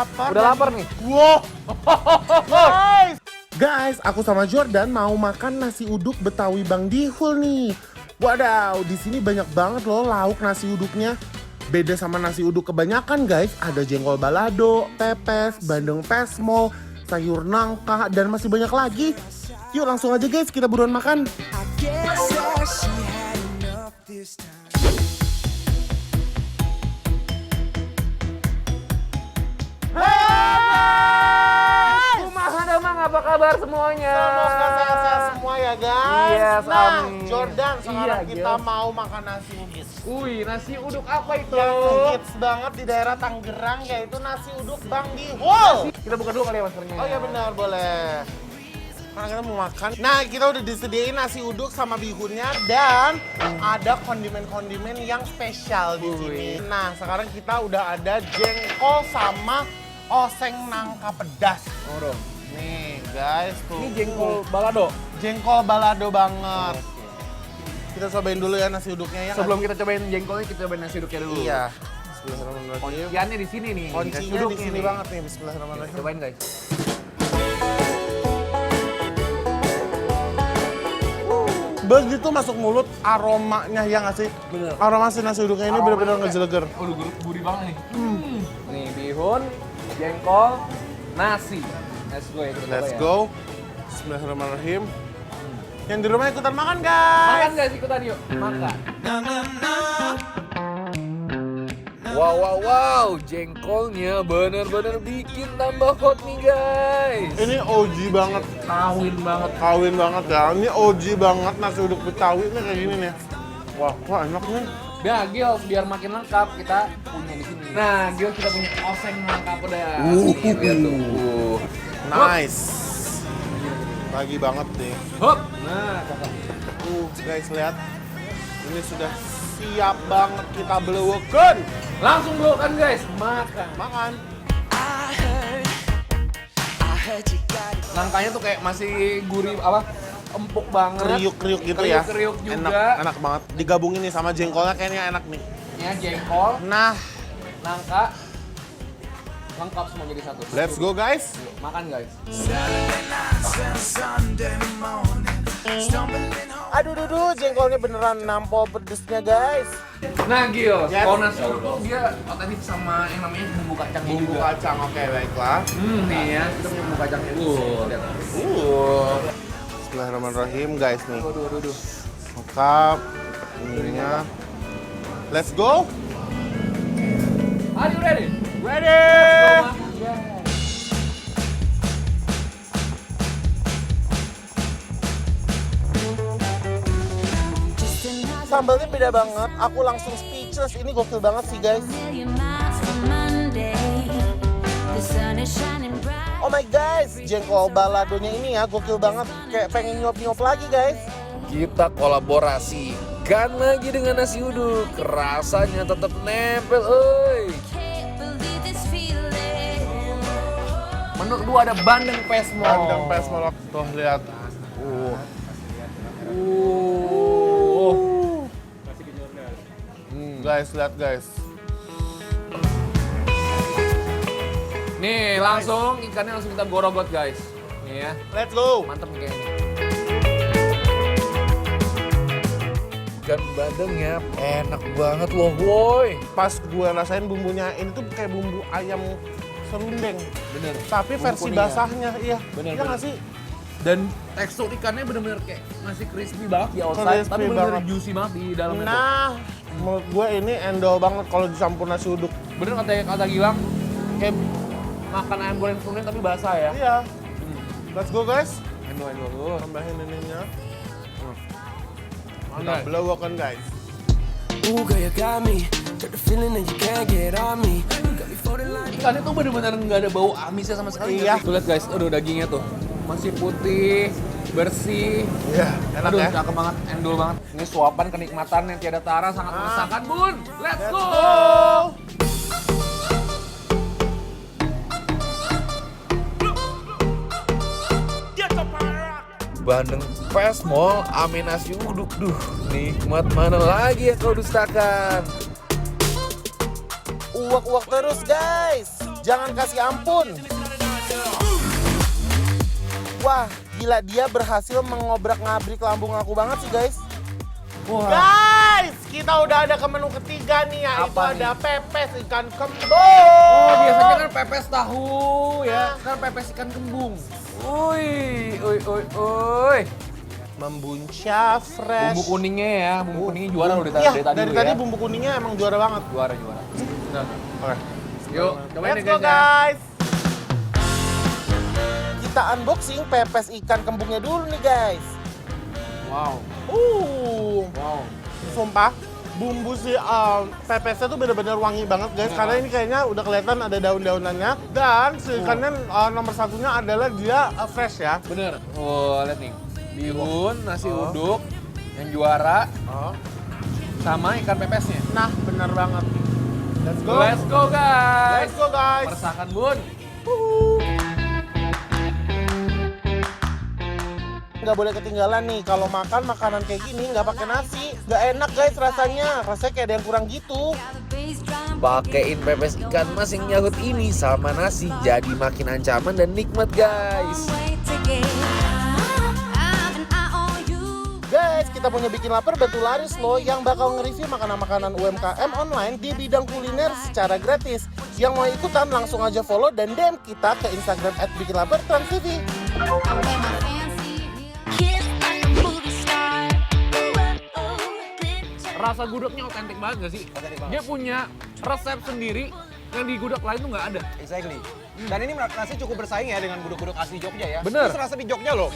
lapar. Udah lapar nih. Wow. Guys, aku sama Jordan mau makan nasi uduk Betawi Bang Dihul nih. Wadaw, di sini banyak banget loh lauk nasi uduknya. Beda sama nasi uduk kebanyakan guys, ada jengkol balado, pepes, bandeng pesmo, sayur nangka, dan masih banyak lagi. Yuk langsung aja guys, kita buruan makan. Apa kabar semuanya? Semoga sehat-sehat semua ya guys. Yes, nah, amin. Jordan, sekarang Iya, kita Gil. mau makan nasi uduk. Wih, nasi uduk apa itu? Yang hits banget di daerah Tangerang, yaitu nasi uduk Bang Dihul. Kita buka dulu kali ya maskernya. Oh iya benar, boleh. Karena kita mau makan. Nah, kita udah disediain nasi uduk sama bihunnya dan ada kondimen-kondimen yang spesial di sini. Nah, sekarang kita udah ada jengkol sama oseng nangka pedas. Oh dong. Nih, guys, tuh. Ini jengkol balado. Jengkol balado banget. Kita cobain dulu ya nasi uduknya ya. Sebelum kita cobain jengkolnya, kita cobain nasi uduknya dulu. Iya. Bismillahirrahmanirrahim. Kunciannya di sini nih. Kuncinya nasi di uduknya sini nih. banget nih. Bismillahirrahmanirrahim. Cobain guys. Begitu masuk mulut, aromanya ya nggak sih? Bener. Aroma si nasi uduknya ini benar-benar ngejeleger. Udah gurih banget nih. Nih bihun, jengkol, nasi. Let's go ya, kita coba Let's ya. go. Bismillahirrahmanirrahim. Yang di rumah ikutan makan guys. Makan guys, ikutan yuk. Makan. Wow, jengkolnya bener-bener bikin tambah hot nih guys. Ini OG banget. Kawin banget. Kawin banget ya. Ini OG banget nasi uduk Betawi ini kayak gini nih. Wah, enak nih. Nah, Gil, biar makin lengkap kita punya di sini. Nah, Gil kita punya oseng nangka pedas. Nih, lihat tuh. Nice. Pagi banget nih. Hop. Nah, cakep. Guys, lihat. Ini sudah siap banget kita belewekan. Langsung dulu kan guys, makan. Makan. Nangkanya tuh kayak masih gurih apa? Empuk banget. Kriuk-kriuk gitu ya. Kriuk juga. Enak banget. Digabungin nih sama jengkolnya kayaknya enak nih. Ya, jengkol, Nah, nangka, lengkap semua jadi satu. let's go guys. Yuk, makan guys. Aduh, jengkolnya beneran nampol pedesnya guys. Nah, Gil, Yes. kalau nasi uduk dia otentik sama yang namanya bumbu kacang Bumbu juga. kacang, oke baiklah. Nih ya, kita punya bumbu kacangnya. Lihat. Bismillahirrahmanirrahim guys nih. Aduh. Lengkap. Ininya. Let's go. Are you ready? Ready. Sambalnya beda banget. Aku langsung speechless. Ini gokil banget sih guys. Oh my guys, jengkol baladonya ini ya gokil banget. Kayak pengen nyuap-nyuap lagi guys. Kita kolaborasikan lagi dengan nasi uduk. Rasanya tetap nempel, oi. Menu kedua ada bandeng pesmo. Bandeng pesmo. Tuh lihat. Guys, lihat guys. Nih, langsung ikannya langsung kita gorogot, guys. Nih ya. Let's go. Mantep nih kayaknya. Ikan bandengnya enak banget loh, woi. Pas gue rasain bumbunya ini tuh kayak bumbu ayam serundeng. Bener. Tapi Bumbu versi kuning ya. basahnya, iya. Bener, Iya nggak sih? Dan tekstur ikannya bener-bener kayak masih crispy banget di outside, Crispy tapi bener-bener banget. juicy banget di dalamnya tuh. Nah, menurut gue ini endol banget kalau dicampur nasi uduk. Bener kata Gilang, kayak makan ayam goreng serundeng tapi basah ya. Iya. Let's go guys. Endol dulu. Tambahin ininya. Oke. Kita belawakan guys. Ooh, girl, you got me. Got the feeling that you can't get on me. You got me floating like. Ikannya tuh bener-bener nggak ada bau amisnya sama sekali. Iya. Tuh lihat guys, aduh dagingnya tuh masih putih, bersih. Iya, enak Aduh, ya. cakep banget, endul banget. Ini suapan kenikmatan yang tiada tara, sangat mengesahkan, Bun. Let's go! Bandeng pesmol, ame nasi uduk. Duh, nikmat mana lagi yang kau dustakan? Uak-uak terus guys. Jangan kasih ampun. Wah, gila dia berhasil mengobrak-ngabrik lambung aku banget sih guys. Wah. Guys, kita udah ada ke menu ketiga nih, yaitu Apa nih? ada pepes ikan kembung. Oh, biasanya kan pepes tahu ya, kan pepes ikan kembung. Uy. Membunca fresh. Bumbu kuningnya ya, bumbu kuningnya juara loh Iya, dari tadi dari loh tadi ya. bumbu kuningnya emang juara banget. Juara. Oke. Yuk, cobain Let's deh go guys ya. guys. Kita unboxing pepes ikan kembungnya dulu nih guys. Wow. Sumpah, bumbu si pepesnya tuh bener-bener wangi banget guys. Karena ini kayaknya udah kelihatan ada daun-daunannya. Dan si ikannya nomor satunya adalah dia fresh ya. Bener. Oh, lihat nih. Bihun, nasi uduk, yang juara, sama ikan pepesnya. Nah, bener banget. Let's go. Let's go guys. Let's go guys. Persakan bun. Nggak boleh ketinggalan nih kalau makan makanan kayak gini nggak pakai nasi. Nggak enak guys rasanya. Rasanya kayak ada yang kurang gitu. Pakein pepes ikan mas yang nyahut ini sama nasi jadi makin ancaman dan nikmat guys. Guys, kita punya Bikin Lapar Bantu Laris loh yang bakal nge-review makanan-makanan UMKM online di bidang kuliner secara gratis. Yang mau ikutan langsung aja follow dan DM kita ke Instagram @bikinlapartransTV. Rasa gudegnya otentik banget gak sih? Dia punya resep sendiri yang di gudeg lain tuh nggak ada. Exactly. Dan ini nasi cukup bersaing ya dengan gudeg-gudeg asli Jogja ya. Bener. Ini serasa di Jogja loh.